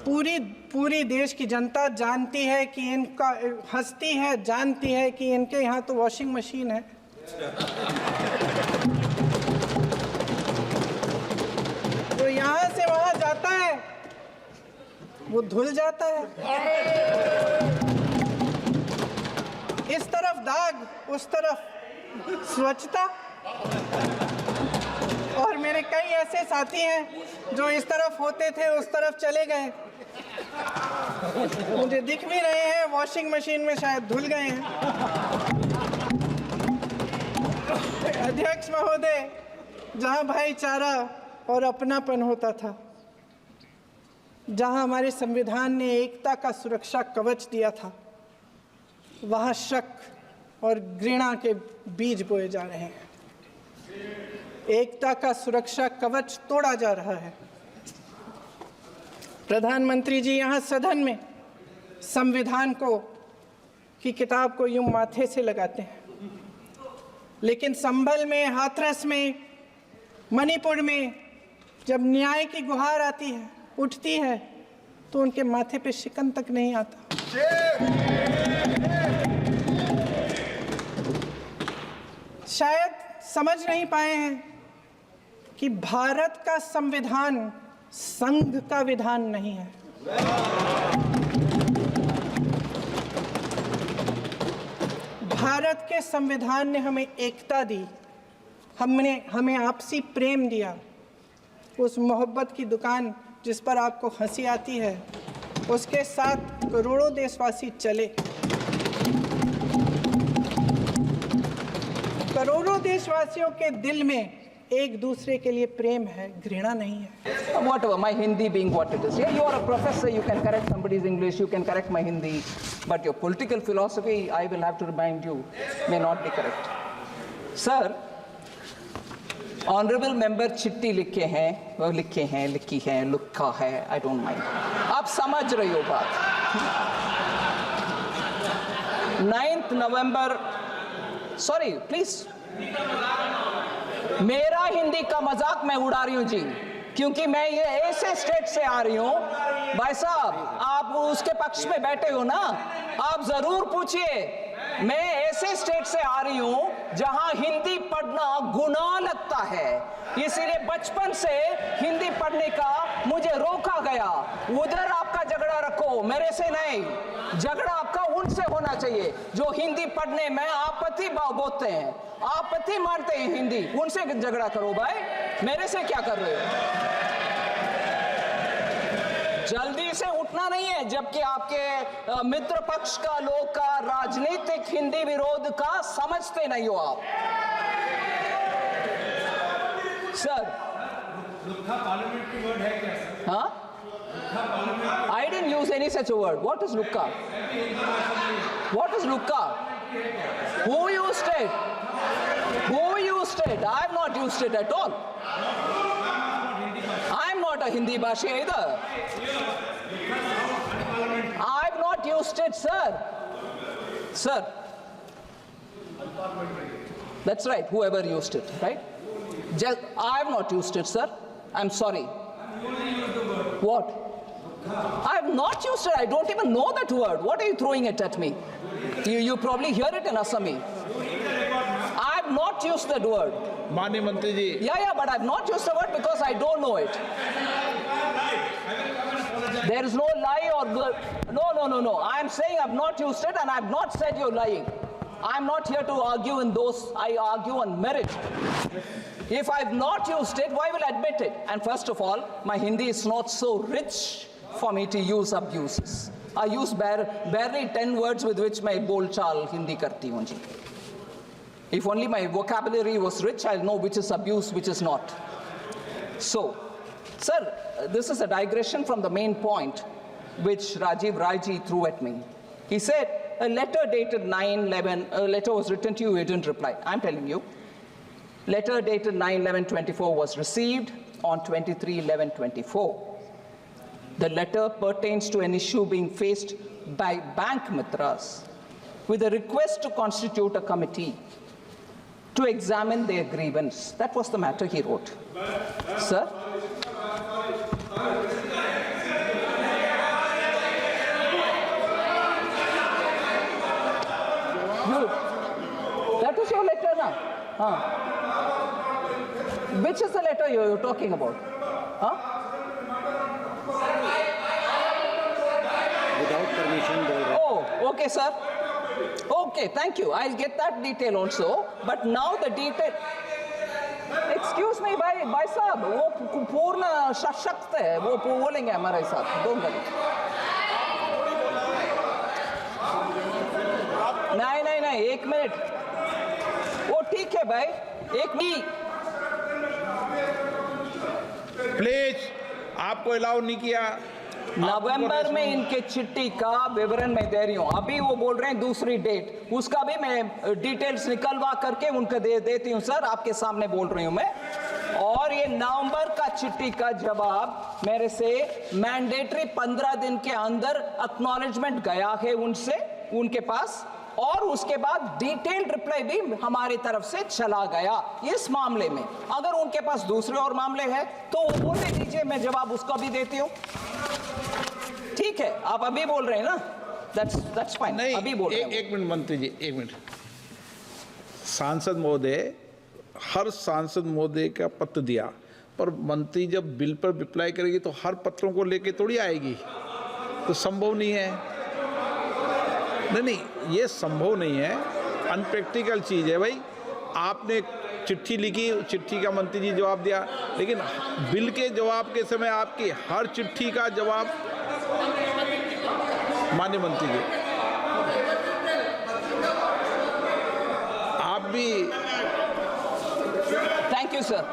पूरी देश की जनता जानती है कि इनका हंसती है, जानती है कि इनके यहाँ तो वॉशिंग मशीन है। तो यहाँ से वहाँ जाता है, वो धुल जाता है। इस तरफ दाग, उस तरफ स्वच्छता। और मेरे कई ऐसे साथी हैं जो इस तरफ होते थे उस तरफ चले गए, मुझे दिख भी रहे हैं, वॉशिंग मशीन में शायद धुल गए हैं। अध्यक्ष महोदय, जहां भाईचारा और अपनापन होता था, जहां हमारे संविधान ने एकता का सुरक्षा कवच दिया था, वहां शक और घृणा के बीज बोए जा रहे हैं। एकता का सुरक्षा कवच तोड़ा जा रहा है। प्रधानमंत्री जी यहाँ सदन में संविधान की किताब को यूं माथे से लगाते हैं, लेकिन संभल में, हाथरस में, मणिपुर में जब न्याय की गुहार आती है, उठती है, तो उनके माथे पे शिकन तक नहीं आता। शायद समझ नहीं पाए हैं कि भारत का संविधान संघ का विधान नहीं है। भारत के संविधान ने हमें एकता दी, हमें आपसी प्रेम दिया। उस मोहब्बत की दुकान जिस पर आपको हंसी आती है, उसके साथ करोड़ों देशवासी चले। करोड़ों देशवासियों के दिल में एक दूसरे के लिए प्रेम है, घृणा नहीं है। Whatever, my Hindi being what it is. Yeah, you are a professor, you can correct somebody's English, you can correct my Hindi, but your political philosophy, I will have to remind you, may not be correct. Sir, honorable member चिट्ठी लिखे हैं, लिखी है, लिखा है, I don't mind. आप समझ रहे हो बात। 9th November, sorry, please. मेरा हिंदी का मजाक मैं उड़ा रही हूं जी, क्योंकि मैं ये ऐसे स्टेट से आ रही हूं। भाई साहब, आप उसके पक्ष में बैठे हो ना, आप जरूर पूछिए। मैं ऐसे स्टेट से आ रही हूं जहां हिंदी पढ़ना गुनाह लगता है, इसीलिए बचपन से हिंदी पढ़ने का मुझे रोका गया। उधर आपका झगड़ा रखो, मेरे से नहीं। झगड़ा आपका उनसे होना चाहिए जो हिंदी पढ़ने में आपत्ति बोलते हैं, आपत्ति मानते हैं हिंदी, उनसे झगड़ा करो भाई, मेरे से क्या कर रहे हो। जल्दी से उठना नहीं है, जबकि आपके मित्र पक्ष का लोग का राजनीतिक हिंदी विरोध का समझते नहीं हो आप। सर, पार्लियामेंट्री वर्ड है क्या? हाँ, I didn't use any such a word. What is lukka? What is lukka? Who used it? Who used it? I have not used it at all. I am not a Hindi bhashi either. I have not used it, sir. Sir. That's right, whoever used it, right? I have not used it, sir. I'm sorry. What? I have not used it. I don't even know that word. What are you throwing it at me? You probably hear it in Assami. I have not used that word. माननीय मंत्री जी। Yeah, but I have not used the word because I don't know it. There is no lie or no. I am saying I have not used it, and I have not said you're lying. I am not here to argue in those. I argue on merit. If I have not used it, why will I admit it? And first of all, my Hindi is not so rich for me to use abuses. I use barely 10 words with which my bolchal Hindi karti hoon ji. If only my vocabulary was rich, I'll know which is abuse, which is not. So, sir, this is a digression from the main point which Rajiv Raiji threw at me. He said, a letter dated 9/11, a letter was written to you, you didn't reply. I'm telling you, letter dated 9/11/24 was received on 23/11/24. The letter pertains to an issue being faced by bank mitras with a request to constitute a committee to examine their grievance. That was the matter he wrote. Sir? ना हाँ which is the letter you're talking about हाँ Without permission बोल रहे हैं. oh okay sir okay thank you I'll get that detail also but now the detail excuse me भाई साहब वो पूर्ण सशक्त है वो बोलेंगे हमारे साथ don't worry नहीं एक मिनट वो ठीक है भाई एक मिनट प्लीज आपको अलाउ नहीं किया नवंबर में इनके चिट्ठी का विवरण मैं दे रही हूँ अभी वो बोल रहे हैं दूसरी डेट उसका भी मैं डिटेल्स निकलवा करके उनको देती हूँ सर आपके सामने बोल रही हूँ मैं और ये नवंबर का चिट्ठी का जवाब मेरे से मैंडेटरी 15 दिन के अंदर एक्नॉलेजमेंट गया है उनसे उनके पास और उसके बाद डिटेल्ड रिप्लाई भी हमारी तरफ से चला गया इस मामले में अगर उनके पास दूसरे और मामले हैं तो वो बोलने दीजिए मैं जवाब उसका भी देती हूँ ठीक है आप अभी बोल रहे हैं ना that's fine नहीं अभी बोल रहे हैं एक मिनट मंत्री जी एक मिनट सांसद महोदय हर सांसद महोदय का पत्र दिया पर मंत्री जब बिल पर रिप्लाई करेगी तो हर पत्रों को लेके थोड़ी आएगी तो संभव नहीं है नहीं ये संभव नहीं है अनप्रैक्टिकल चीज़ है भाई आपने चिट्ठी लिखी चिट्ठी का मंत्री जी जवाब दिया लेकिन बिल के जवाब के समय आपकी हर चिट्ठी का जवाब माननीय मंत्री जी आप भी थैंक यू सर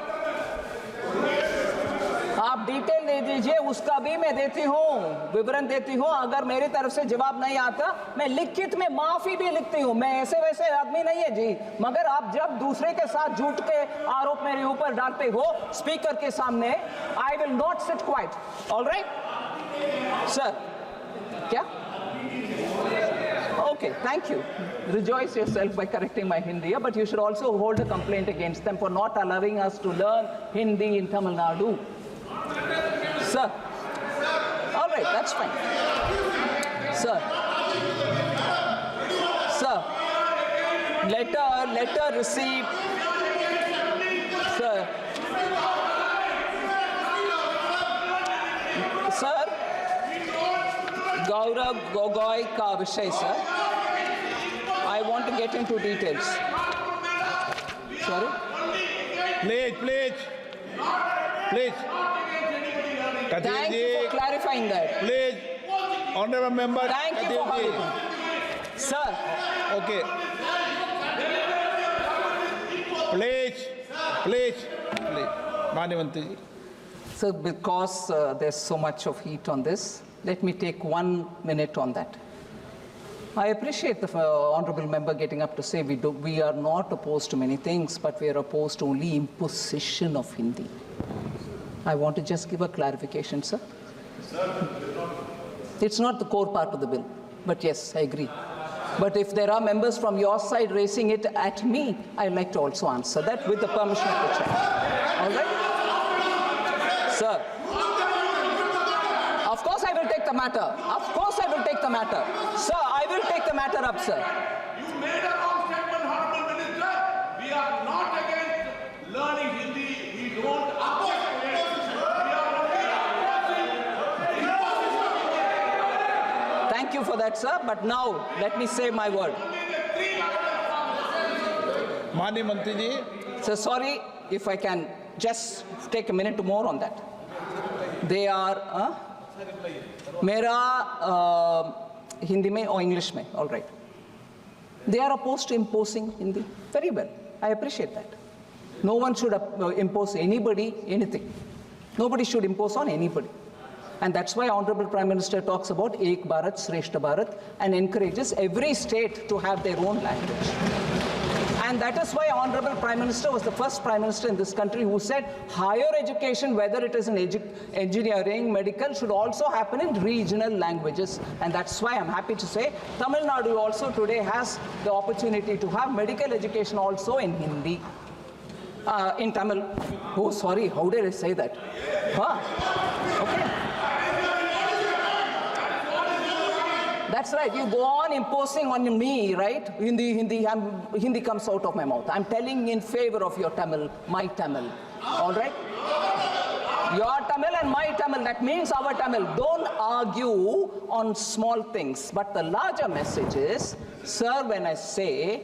आप डिटेल दे दीजिए उसका भी मैं देती हूँ विवरण देती हूँ अगर मेरी तरफ से जवाब नहीं आता मैं लिखित में माफी भी लिखती हूँ मैं ऐसे वैसे आदमी नहीं है जी मगर आप जब दूसरे के साथ झूठ के आरोप मेरे ऊपर डालते हो स्पीकर के सामने I will not sit quite alright sir क्या Okay, thank you. Rejoice yourself by correcting my Hindi, but you should also hold a complaint against them for not allowing us to learn Hindi in Tamil Nadu. Sir. All right, that's fine. Sir. Sir. Letter received. Sir. Sir. Gaurav Gogoi ka vishay, sir. I want to get into details. Sorry? Please Thank you for clarifying that. Please honourable member Thank you for having me. Sir, okay please माननीय मंत्री जी sir, because there's so much of heat on this, let me take 1 minute on that. I appreciate the honorable member getting up to say we are not opposed to many things, but we are opposed to only imposition of Hindi. I want to just give a clarification, sir. It's not the core part of the bill, but yes, I agree. But if there are members from your side raising it at me, I'd like to also answer that with the permission of the chair. All right? Sir. Of course I will take the matter. Of course I will take the matter. Sir, I will take the matter up, sir. You made a wrong statement, Honorable Minister. We are not against learning Hindi. We don't object to it. We are only Thank you for that, sir. But now, let me say my word. माननीय मंत्री जी So sorry if I can just take a minute more on that. They are, मेरा हिंदी में or English में, all right. They are opposed to imposing Hindi. Very well. I appreciate that. No one should impose anybody anything. Nobody should impose on anybody. And that's why Honorable Prime Minister talks about Ek Bharat, Shreshta Bharat and encourages every state to have their own language. And that is why Honorable Prime Minister was the first Prime Minister in this country who said higher education, whether it is in engineering, medical, should also happen in regional languages. And that's why I'm happy to say Tamil Nadu also today has the opportunity to have medical education also in Hindi. In Tamil. Oh, sorry, how did I say that? Huh? Okay. That's right. You go on imposing on me, right? Hindi comes out of my mouth. I'm telling in favor of your Tamil, my Tamil. All right? Your Tamil and my Tamil, that means our Tamil. Don't argue on small things. But the larger message is, sir, when I say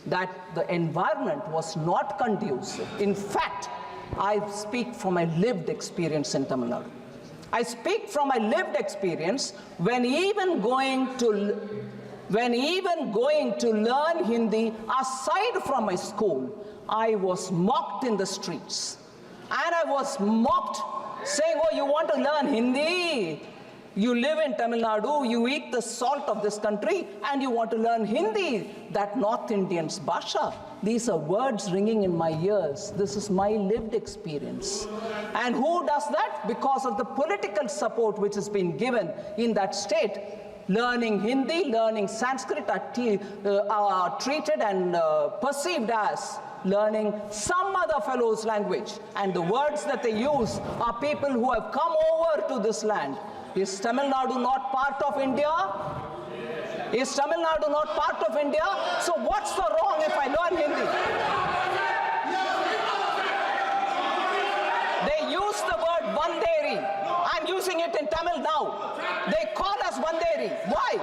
that the environment was not conducive, in fact, I speak from my lived experience in Tamil Nadu. I speak from my lived experience when even going to learn Hindi aside from my school, I was mocked in the streets. And I was mocked saying, oh, you want to learn Hindi? You live in Tamil Nadu, you eat the salt of this country, and you want to learn Hindi, that North Indian's Bhasha. These are words ringing in my ears. This is my lived experience. And who does that? Because of the political support which has been given in that state. Learning Hindi, learning Sanskrit are treated and perceived as learning some other fellow's language. And the words that they use are people who have come over to this land. Is Tamil Nadu not part of India? Is Tamil Nadu not part of India? So what's the wrong if I learn Hindi? They use the word Banderi. I'm using it in Tamil now. They call us Banderi. Why?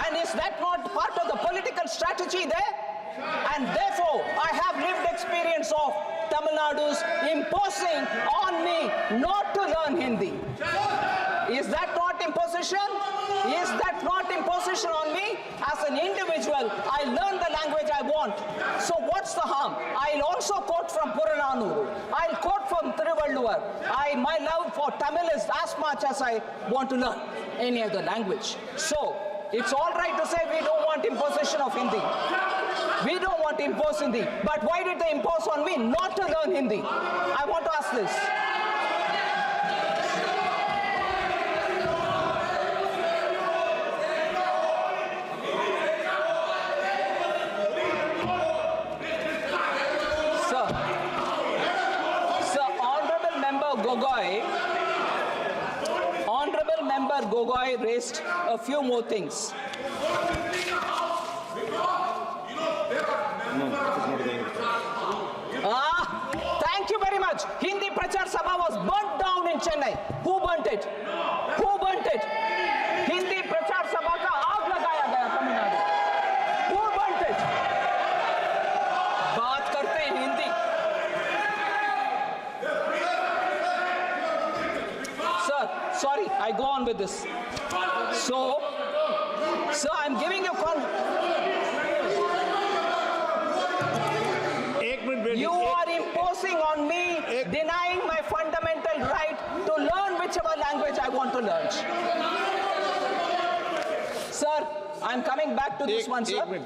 And is that not part of the political strategy there? And therefore, I have lived experience of Tamil Nadu's imposing on me not to learn Hindi. Is that not imposition? Is that not imposition on me? As an individual, I learn the language I want. So what's the harm? I'll also quote from Purananuru. I'll quote from Thiruvalluvar. My love for Tamil is as much as I want to learn any other language. So it's all right to say we don't want imposition of Hindi. We don't want to impose Hindi. But why did they impose on me not to learn Hindi? I want to ask this. Honorable Member Gogoi raised a few more things. Thank you very much. Hindi Prachar Sabha was burnt down in Chennai. Who burnt it? Who burnt it? Hindi Prachar Sabha ka aag lagaya gaya Tamil Nadu. Who burnt it? Baat karte hain Hindi. Sir, sorry, I go on with this. So, sir, I'm giving you You are imposing on me, denying my fundamental right to learn whichever language I want to learn. Sir, I'm coming back to this one, sir.